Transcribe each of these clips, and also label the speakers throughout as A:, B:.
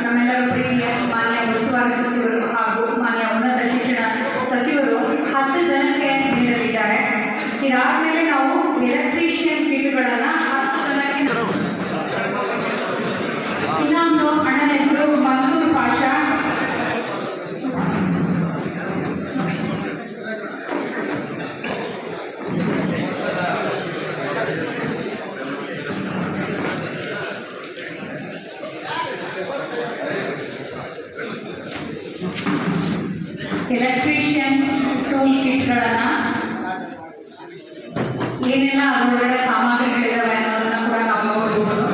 A: ನಮ್ಮೆಲ್ಲರ ಪ್ರೀತಿಯ ಮಾನ್ಯ ಉಸ್ತುವಾರಿ ಸಚಿವರು ಹಾಗೂ ಮಾನ್ಯ ಉನ್ನತ ಶಿಕ್ಷಣ ಸಚಿವರು 10 ಜನಕ್ಕೆ ನೀಡಲಿದ್ದಾರೆ. ಇದಾದ್ಮೇಲೆ ನಾವು ಎಲೆಕ್ಟ್ರಿಷಿಯನ್ ಕಿಟ್ಗಳನ್ನು 10 ಜನಕ್ಕೆ. ಇನ್ನೊಂದು ಅಣ್ಣನ ಹೆಸರು ಮನ್ಸೂರ್ ಪಾಷಾ. ಎಲೆಕ್ಟ್ರಿಷಿಯನ್ ಟೂಲ್ ಕಿಟ್ಗಳನ್ನು ಏನೆಲ್ಲ ಅದರೊಳಗಡೆ ಸಾಮಗ್ರಿಗಳಿದ್ದಾವೆ ಅನ್ನೋದನ್ನು ಕೂಡ ನಾವು ನೋಡಬಹುದು.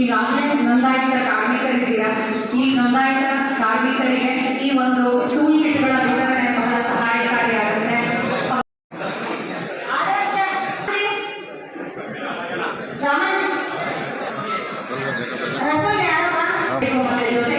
A: ಈಗಾಗಲೇ ನೋಂದಾಯಿತ ಕಾರ್ಮಿಕರಿದ್ದೀರಾ. ಈ ನೋಂದಾಯಿತ ಕಾರ್ಮಿಕರಿಗೆ ಈ ಒಂದು ಟೂಲ್ ಕಿಟ್ಗಳ ವಿತರಣೆ ಬಹಳ ಸಹಾಯಕಾರಿಯಾಗುತ್ತೆ. ಜೊತೆ